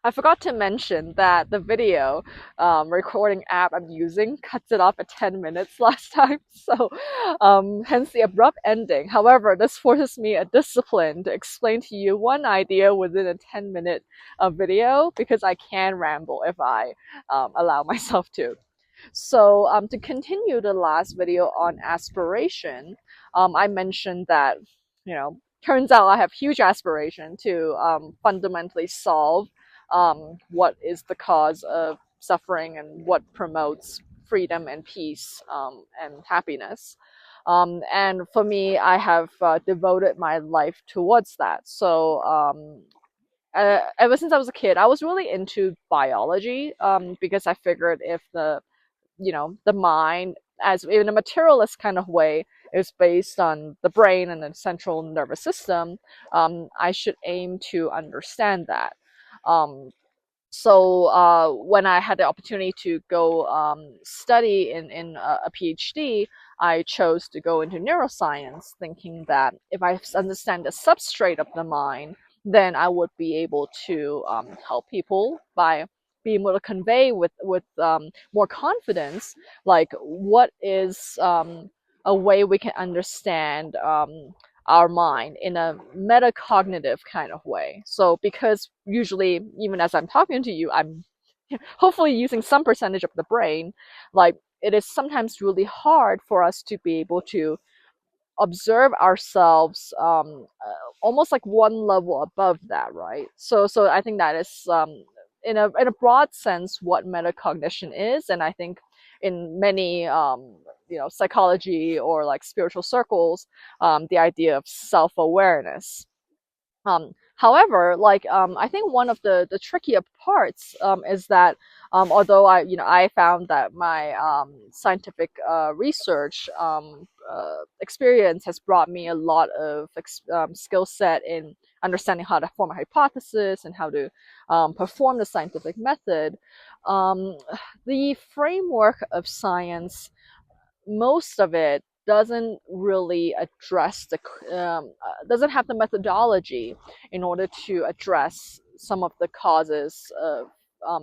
I forgot to mention that the video recording app I'm using cuts it off at 10 minutes last time, so hence the abrupt ending. However, this forces me a discipline to explain to you one idea within a 10-minute video because I can ramble if I allow myself to. So to continue the last video on aspiration, I mentioned that, turns out I have huge aspiration to fundamentally solve what is the cause of suffering and what promotes freedom and peace and happiness. And for me, I have devoted my life towards that. So ever since I was a kid, I was really into biology because I figured if the mind, as in a materialist kind of way, is based on the brain and the central nervous system, I should aim to understand that. Um, so when I had the opportunity to go study in a PhD, I chose to go into neuroscience, thinking that if I understand the substrate of the mind, then I would be able to help people by being able to convey with more confidence, like what is a way we can understand our mind in a metacognitive kind of way. So because usually, even as I'm talking to you, I'm hopefully using some percentage of the brain, like it is sometimes really hard for us to be able to observe ourselves almost like one level above that, right? So I think that is in a broad sense what metacognition is, and I think in many psychology or like spiritual circles, the idea of self-awareness. However, like I think one of the trickier parts is that although I found that my scientific research experience has brought me a lot of skill set in understanding how to form a hypothesis and how to perform the scientific method, um, the framework of science, most of it doesn't really address doesn't have the methodology in order to address some of the causes of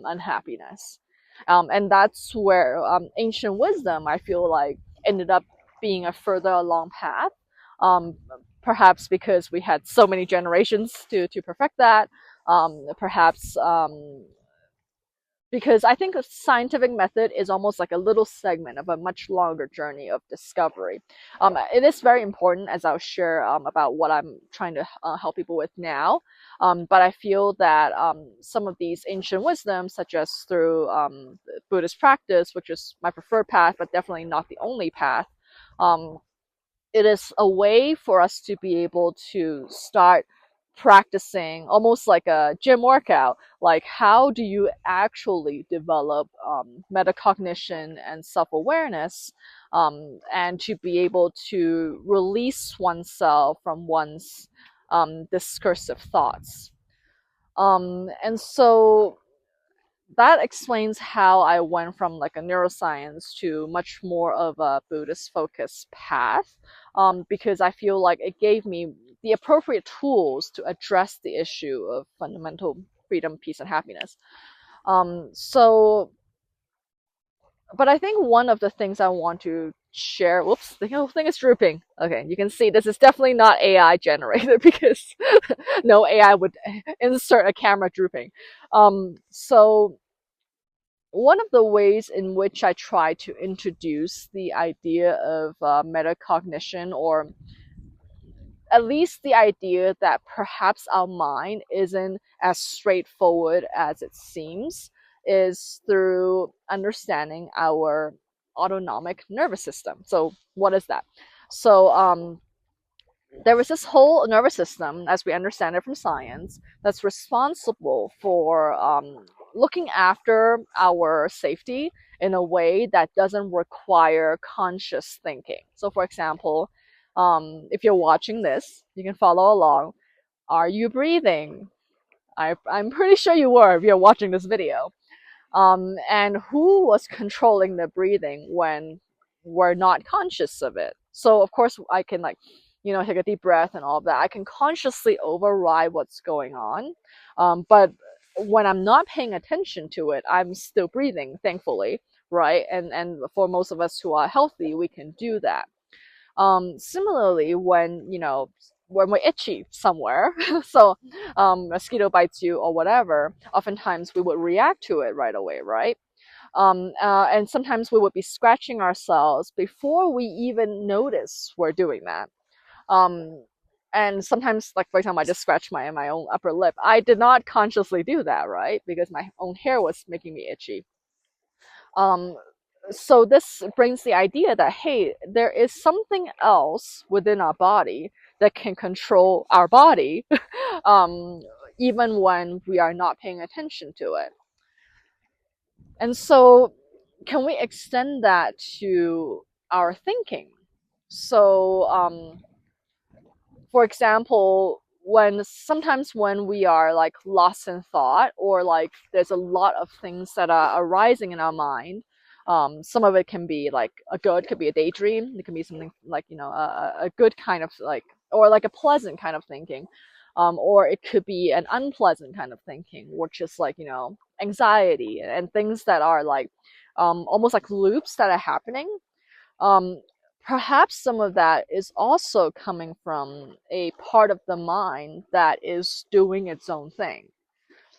unhappiness, and that's where ancient wisdom, I feel like, ended up being a further along path, um, perhaps because we had so many generations to perfect that, perhaps because I think a scientific method is almost like a little segment of a much longer journey of discovery. It is very important, as I'll share about what I'm trying to help people with now. But I feel that some of these ancient wisdoms, such as through Buddhist practice, which is my preferred path, but definitely not the only path, um, it is a way for us to be able to start practicing almost like a gym workout. Like, how do you actually develop metacognition and self-awareness, and to be able to release oneself from one's discursive thoughts. And so that explains how I went from like a neuroscience to much more of a Buddhist focused path, because I feel like it gave me the appropriate tools to address the issue of fundamental freedom, peace, and happiness. So, but I think one of the things I want to share, whoops, the whole thing is drooping. Okay, you can see this is definitely not AI generated because no AI would insert a camera drooping. So one of the ways in which I try to introduce the idea of metacognition, or at least the idea that perhaps our mind isn't as straightforward as it seems, is through understanding our autonomic nervous system. So, what is that? So, there is this whole nervous system, as we understand it from science, that's responsible for looking after our safety in a way that doesn't require conscious thinking. So, for example, if you're watching this, you can follow along. Are you breathing? I'm pretty sure you were if you're watching this video. And who was controlling the breathing when we're not conscious of it? So of course I can, like, take a deep breath and all of that. I can consciously override what's going on, but when I'm not paying attention to it, I'm still breathing, thankfully, right? And for most of us who are healthy, we can do that. Similarly, when when we're itchy somewhere, so mosquito bites you or whatever, oftentimes we would react to it right away, right? And sometimes we would be scratching ourselves before we even notice we're doing that. Um, and sometimes, like for example, I just scratched my own upper lip. I did not consciously do that, right? Because my own hair was making me itchy. Um, so this brings the idea that, hey, there is something else within our body that can control our body, um, even when we are not paying attention to it. And so, can we extend that to our thinking? So, for example, when sometimes when we are like lost in thought, or like there's a lot of things that are arising in our mind, some of it can be like a good, could be a daydream, it can be something like a good kind of like, or like a pleasant kind of thinking, or it could be an unpleasant kind of thinking, which is like anxiety and things that are like almost like loops that are happening. um, Perhaps some of that is also coming from a part of the mind that is doing its own thing.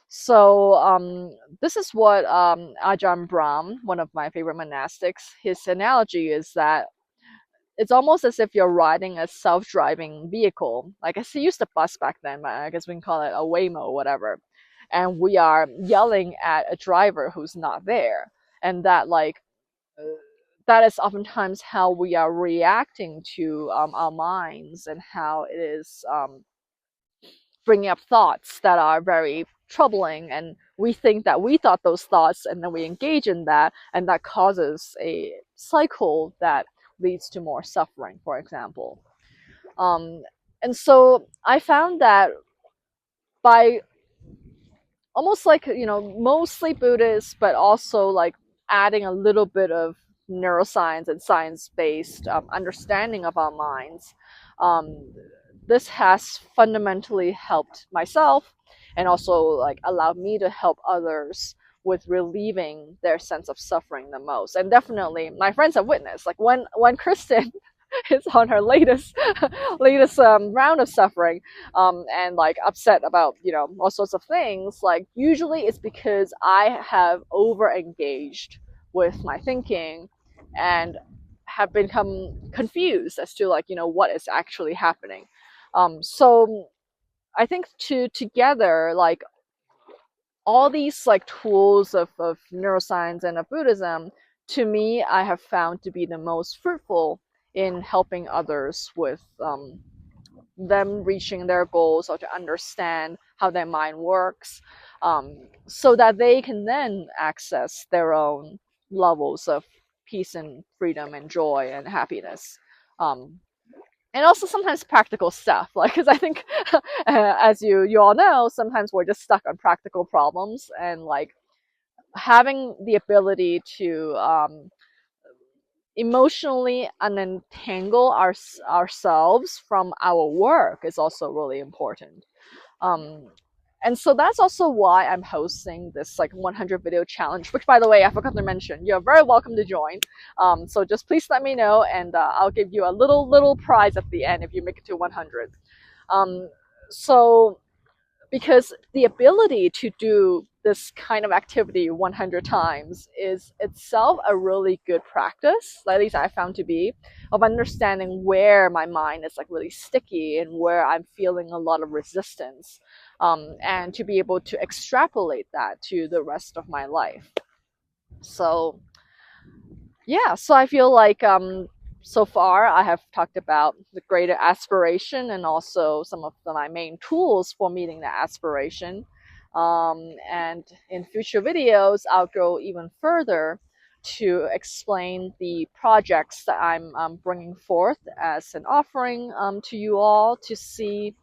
So this is what Ajahn Brahm, one of my favorite monastics, his analogy is that it's almost as if you're riding a self-driving vehicle. Like I guess he used a bus back then, but I guess we can call it a Waymo or whatever. And we are yelling at a driver who's not there. And that like that is oftentimes how we are reacting to our minds, and how it is bringing up thoughts that are very troubling, and we think that we thought those thoughts, and then we engage in that, and that causes a cycle that leads to more suffering, for example. um, and so I found that by almost like mostly Buddhist, but also like adding a little bit of neuroscience and science-based understanding of our minds. Um, this has fundamentally helped myself, and also like allowed me to help others with relieving their sense of suffering the most. And definitely, my friends have witnessed, like when Kristen is on her latest round of suffering, and like upset about all sorts of things, like usually it's because I have over engaged with my thinking, and have become confused as to like what is actually happening. So I think together, like all these like tools of neuroscience and of Buddhism, to me, I have found to be the most fruitful in helping others with them reaching their goals, or to understand how their mind works, so that they can then access their own levels of peace and freedom and joy and happiness. Um, and also sometimes practical stuff, like, because I think as you all know, sometimes we're just stuck on practical problems, and like having the ability to emotionally unentangle ourselves from our work is also really important. um, and so that's also why I'm hosting this like 100 video challenge, which by the way, I forgot to mention, you're very welcome to join. So just please let me know, and I'll give you a little prize at the end if you make it to 100. So because the ability to do this kind of activity 100 times is itself a really good practice, at least I found to be, of understanding where my mind is like really sticky, and where I'm feeling a lot of resistance, and to be able to extrapolate that to the rest of my life. So yeah, so I feel like so far I have talked about the greater aspiration, and also some of my main tools for meeting that aspiration. And in future videos, I'll go even further to explain the projects that I'm bringing forth as an offering to you all, to see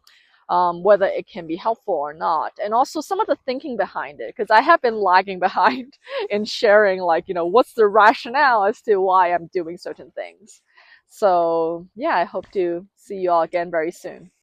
whether it can be helpful or not, and also some of the thinking behind it, because I have been lagging behind in sharing, like, what's the rationale as to why I'm doing certain things. So yeah, I hope to see you all again very soon.